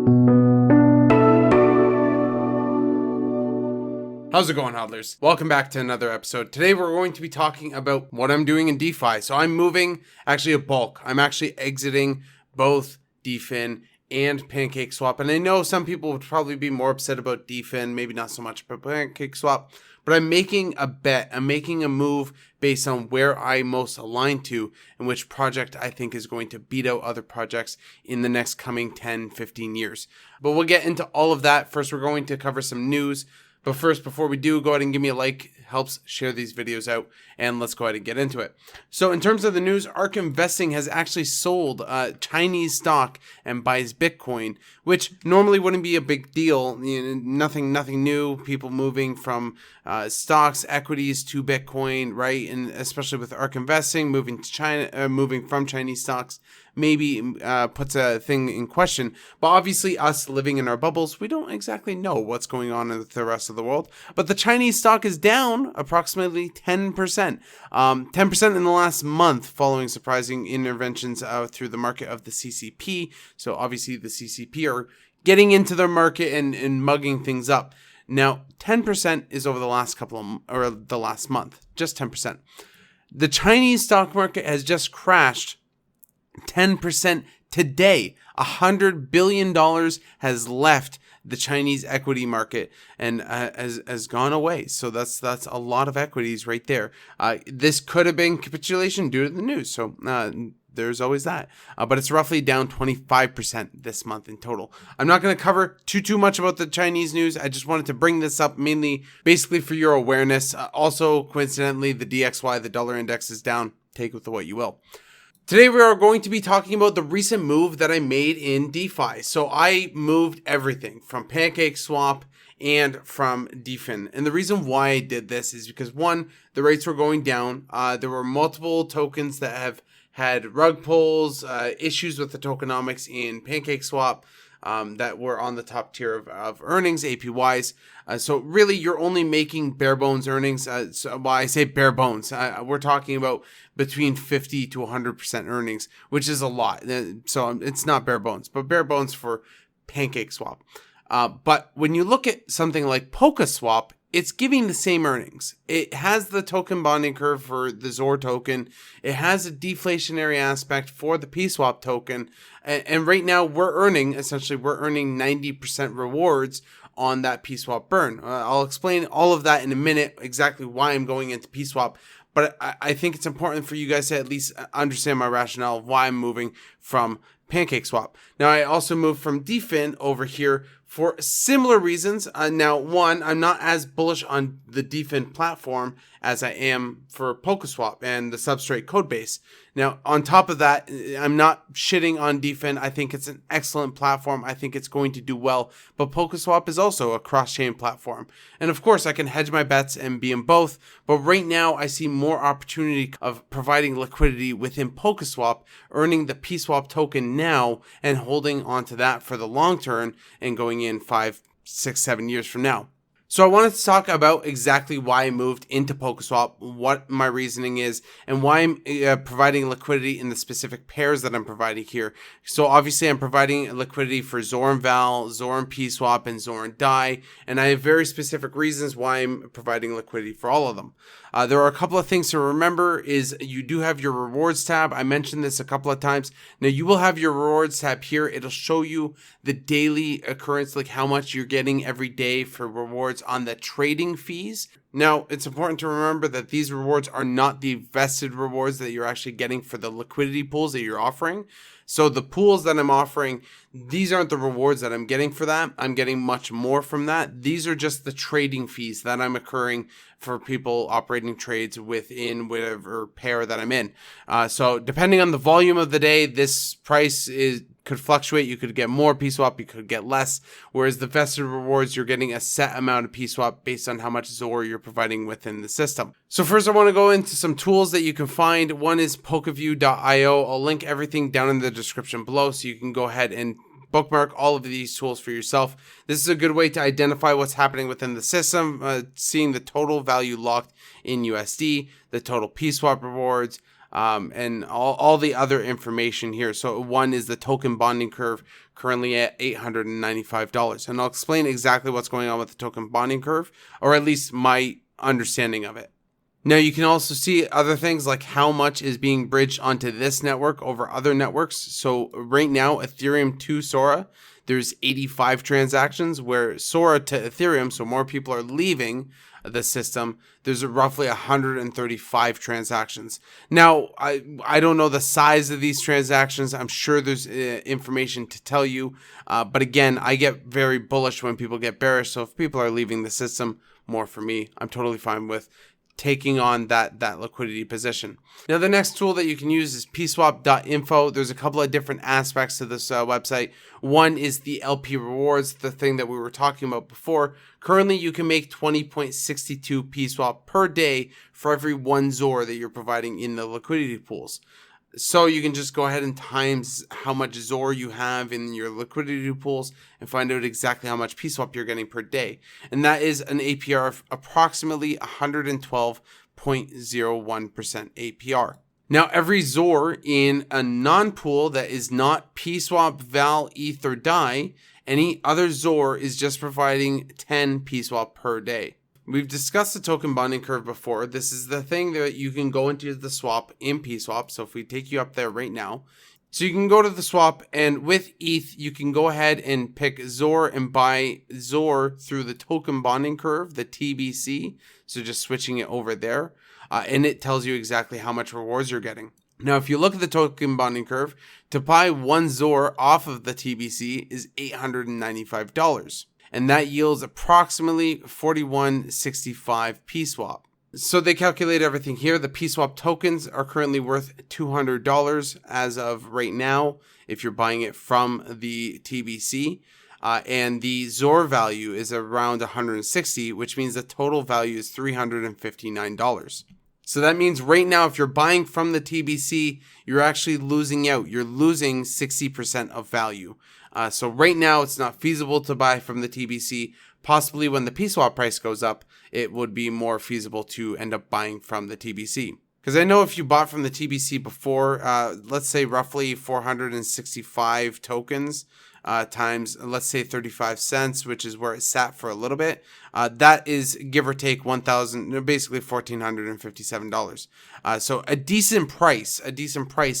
How's it going, hodlers? Welcome back to another episode. Today we're going to be talking about what I'm doing in DeFi. So I'm moving actually a bulk. I'm actually exiting both DFIN and PancakeSwap. And I know some people would probably be more upset about DFIN, maybe not so much about PancakeSwap, but I'm making a bet. I'm making a move based on where I most align to and which project I think is going to beat out other projects in the next coming 10, 15 years. But we'll get into all of that. First, we're going to cover some news. But first, before we do, go ahead and give me a like. Helps share these videos out, and let's go ahead and get into it. So in terms of the news, ARK Investing has actually sold Chinese stock and buys Bitcoin, which normally wouldn't be a big deal. Nothing new. People moving from stocks, equities to Bitcoin, right? And especially with ARK Investing moving to China, moving from Chinese stocks, maybe puts a thing in question. But obviously, us living in our bubbles, we don't exactly know what's going on in the rest of the world. But the Chinese stock is down approximately 10%. 10% in the last month following surprising interventions through the market of the CCP. So obviously the CCP are getting into their market and mugging things up. Now, 10% is over the last the last month, just 10%. The Chinese stock market has just crashed 10% today. $100 billion has left the Chinese equity market and has gone away. So that's a lot of equities right there. This could have been capitulation due to the news. So there's always that. But it's roughly down 25% this month in total. I'm not going to cover too much about the Chinese news. I just wanted to bring this up mainly basically for your awareness. Also, coincidentally, the DXY, the dollar index, is down. Take with what you will. Today we are going to be talking about the recent move that I made in DeFi. So I moved everything from PancakeSwap and from DFIN. And the reason why I did this is because, one, the rates were going down. There were multiple tokens that have had rug pulls, issues with the tokenomics in PancakeSwap that were on the top tier of earnings, APYs. So really, you're only making bare bones earnings. I say bare bones. We're talking about between 50 to 100% earnings, which is a lot. So it's not bare bones, but bare bones for PancakeSwap. But when you look at something like PokeSwap, it's giving the same earnings. It has the token bonding curve for the Zora token. It has a deflationary aspect for the Pswap token. And right now we're earning 90% rewards on that Pswap burn. I'll explain all of that in a minute, exactly why I'm going into Pswap. But I think it's important for you guys to at least understand my rationale of why I'm moving from PancakeSwap. Now, I also moved from DFIN over here for similar reasons. Now, one, I'm not as bullish on the DFIN platform as I am for PokeSwap and the substrate code base. Now, on top of that, I'm not shitting on DFIN. I think it's an excellent platform. I think it's going to do well. But PokeSwap is also a cross-chain platform. And of course, I can hedge my bets and be in both. But right now, I see more opportunity of providing liquidity within PokeSwap, earning the Pswap token now and holding onto that for the long term and going in 5, 6, 7 years from now. So I wanted to talk about exactly why I moved into PokeSwap, what my reasoning is, and why I'm providing liquidity in the specific pairs that I'm providing here. So obviously I'm providing liquidity for Zora and Val, Zora and Pswap, and Zora and DAI, and I have very specific reasons why I'm providing liquidity for all of them. There are a couple of things to remember is you do have your rewards tab. I mentioned this a couple of times. Now you will have your rewards tab here. It'll show you the daily occurrence, like how much you're getting every day for rewards on the trading fees. Now, it's important to remember that these rewards are not the vested rewards that you're actually getting for the liquidity pools that you're offering. So the pools that I'm offering, these aren't the rewards that I'm getting for that. I'm getting much more from that. These are just the trading fees that I'm accruing for people operating trades within whatever pair that I'm in. So depending on the volume of the day, this price could fluctuate. You could get more Pswap, you could get less. Whereas the vested rewards, you're getting a set amount of Pswap based on how much Zora you're providing within the system. So first I want to go into some tools that you can find. One is Pokaview.io. I'll link everything down in the description below so you can go ahead and bookmark all of these tools for yourself. This is a good way to identify what's happening within the system, seeing the total value locked in USD, the total Pswap rewards, and all the other information here. So one is the token bonding curve, currently at $895. And I'll explain exactly what's going on with the token bonding curve, or at least my understanding of it. Now, you can also see other things like how much is being bridged onto this network over other networks. So right now, Ethereum to Sora, there's 85 transactions, where Sora to Ethereum, so more people are leaving the system, there's roughly 135 transactions. Now, I don't know the size of these transactions. I'm sure there's information to tell you. But again, I get very bullish when people get bearish. So if people are leaving the system, more for me. I'm totally fine with taking on that liquidity position. Now, the next tool that you can use is Pswap.info. There's a couple of different aspects to this website. One is the LP rewards, the thing that we were talking about before. Currently, you can make 20.62 Pswap per day for every 1 ZOR that you're providing in the liquidity pools. So you can just go ahead and times how much ZOR you have in your liquidity pools and find out exactly how much Pswap you're getting per day. And that is an APR of approximately 112.01% APR. Now, every ZOR in a non-pool that is not Pswap, Val, ETH, or DAI, any other ZOR is just providing 10 Pswap per day. We've discussed the token bonding curve before. This is the thing that you can go into the swap in Pswap. So if we take you up there right now, so you can go to the swap, and with ETH, you can go ahead and pick ZOR and buy ZOR through the token bonding curve, the TBC. So just switching it over there, and it tells you exactly how much rewards you're getting. Now, if you look at the token bonding curve, to buy 1 ZOR off of the TBC is $895. And that yields approximately 41.65 Pswap. So they calculate everything here. The Pswap tokens are currently worth $200 as of right now, if you're buying it from the TBC. And the ZOR value is around 160, which means the total value is $359. So that means right now, if you're buying from the TBC, you're actually losing out. You're losing 60% of value. So right now, it's not feasible to buy from the TBC. Possibly when the Pswap price goes up, it would be more feasible to end up buying from the TBC. Because I know if you bought from the TBC before, let's say roughly 465 tokens times, let's say 35 cents, which is where it sat for a little bit. That is give or take basically $1,457. So a decent price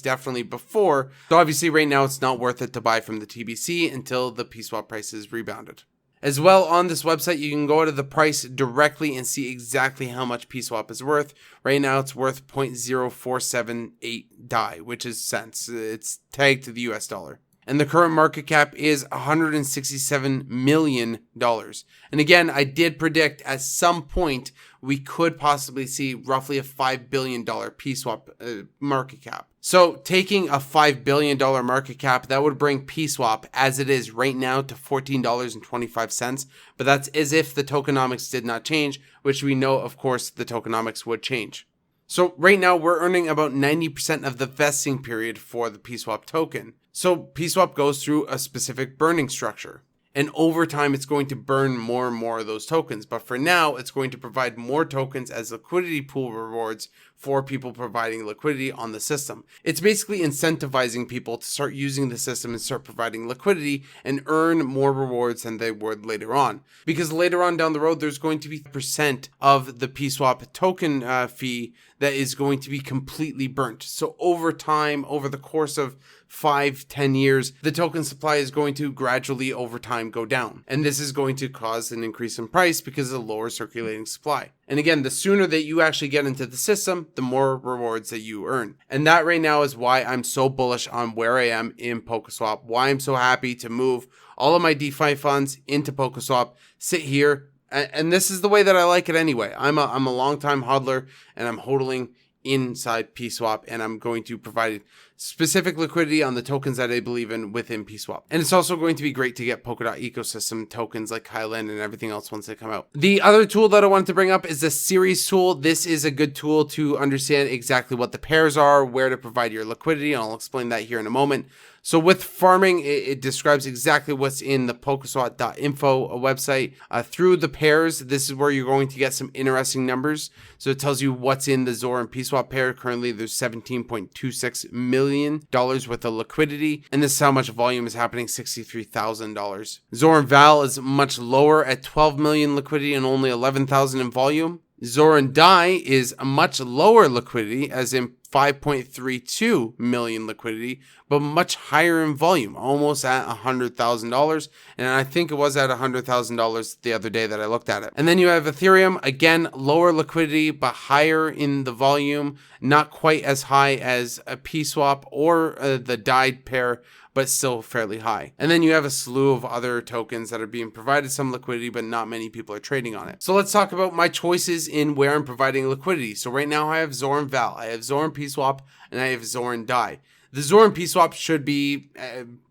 definitely before. So obviously right now it's not worth it to buy from the TBC until the Pswap price is rebounded. As well, on this website, you can go to the price directly and see exactly how much Pswap is worth. Right now, it's worth 0.0478 DAI, which is cents. It's tagged to the US dollar. And the current market cap is $167 million. And again, I did predict at some point we could possibly see roughly a $5 billion Pswap market cap. So taking a $5 billion market cap, that would bring Pswap as it is right now to $14.25. But that's as if the tokenomics did not change, which we know, of course, the tokenomics would change. So right now we're earning about 90% of the vesting period for the Pswap token. So Pswap goes through a specific burning structure. And over time, it's going to burn more and more of those tokens. But for now, it's going to provide more tokens as liquidity pool rewards for people providing liquidity on the system. It's basically incentivizing people to start using the system and start providing liquidity and earn more rewards than they would later on. Because later on down the road, there's going to be % of the Pswap token fee that is going to be completely burnt. So over time, over the course of 5-10 years, the token supply is going to gradually over time go down. And this is going to cause an increase in price because of the lower circulating supply. And again, the sooner that you actually get into the system, the more rewards that you earn. And that right now is why I'm so bullish on where I am in PokeSwap, why I'm so happy to move all of my DeFi funds into PokeSwap, sit here, and this is the way that I like it anyway. I'm a long-time hodler, and I'm hodling inside Pswap, and I'm going to provide specific liquidity on the tokens that I believe in within Pswap. And it's also going to be great to get Polkadot ecosystem tokens like Highland and everything else once they come out. The other tool that I wanted to bring up is the series tool. This is a good tool to understand exactly what the pairs are, where to provide your liquidity, and I'll explain that here in a moment. So with farming, it describes exactly what's in the Polkaswap.info website. Through the pairs, this is where you're going to get some interesting numbers. So it tells you what's in the Zora and Pswap pair. Currently, there's $17.26 million worth of liquidity. And this is how much volume is happening, $63,000. Zora and Val is much lower at 12 million liquidity and only 11,000 in volume. Zora and Dai is a much lower liquidity, as in 5.32 million liquidity, but much higher in volume, almost at $100,000. And I think it was at $100,000 the other day that I looked at it. And then you have Ethereum, again, lower liquidity, but higher in the volume, not quite as high as a Pswap or the Dai pair, but still fairly high. And then you have a slew of other tokens that are being provided some liquidity, but not many people are trading on it. So let's talk about my choices in where I'm providing liquidity. So right now I have Zora and Val, I have Zora and Pswap, and I have Zora and Dai. The Zora and Pswap should be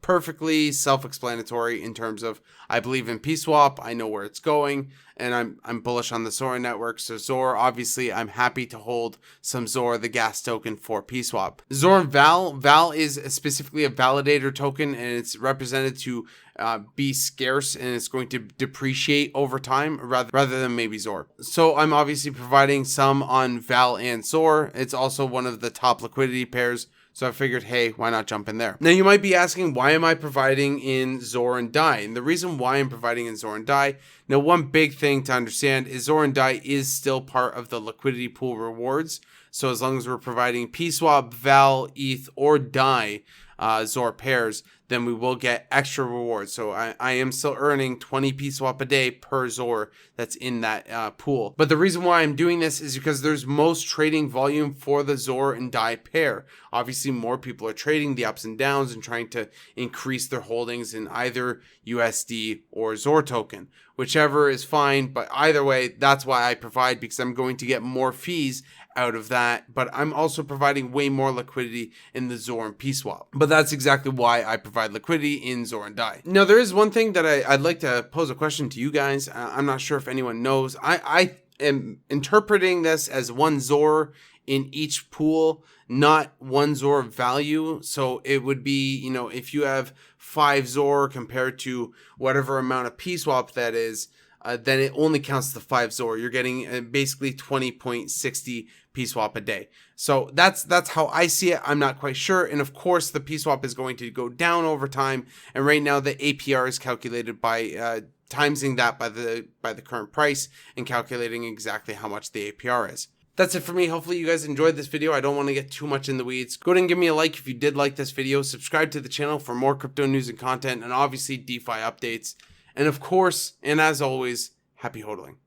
perfectly self-explanatory in terms of I believe in Pswap, I know where it's going, and I'm bullish on the Sora network. So Zora, obviously, I'm happy to hold some Zora, the gas token for Pswap. Zora and Val is specifically a validator token, and it's represented to be scarce, and it's going to depreciate over time rather than maybe Zora. So I'm obviously providing some on Val and Zora. It's also one of the top liquidity pairs. So I figured, hey, why not jump in there? Now you might be asking, why am I providing in Zora and Dai? And the reason why I'm providing in Zora and Dai, now one big thing to understand is Zora and Dai is still part of the liquidity pool rewards. So as long as we're providing Pswap, Val, ETH, or Dai Zora pairs, then we will get extra rewards. So I am still earning 20 Pswap a day per Zora that's in that pool. But the reason why I'm doing this is because there's most trading volume for the Zora and Dai pair. Obviously, more people are trading the ups and downs and trying to increase their holdings in either USD or Zora token. Whichever is fine, but either way, that's why I provide, because I'm going to get more fees out of that, but I'm also providing way more liquidity in the Zora and Pswap. But that's exactly why I provide liquidity in Zora and Dai. Now, there is one thing that I'd like to pose a question to you guys. I'm not sure if anyone knows. I am interpreting this as one Zora in each pool, not one Zora value. So it would be, if you have 5 Zora compared to whatever amount of Pswap that is, then it only counts the 5 Zora. You're getting basically 20.60 Pswap a day. So that's how I see it. I'm not quite sure. And of course, the Pswap is going to go down over time. And right now, the APR is calculated by timesing that by the current price and calculating exactly how much the APR is. That's it for me. Hopefully you guys enjoyed this video. I don't want to get too much in the weeds. Go ahead and give me a like if you did like this video. Subscribe to the channel for more crypto news and content, and obviously DeFi updates. And of course, and as always, happy hodling.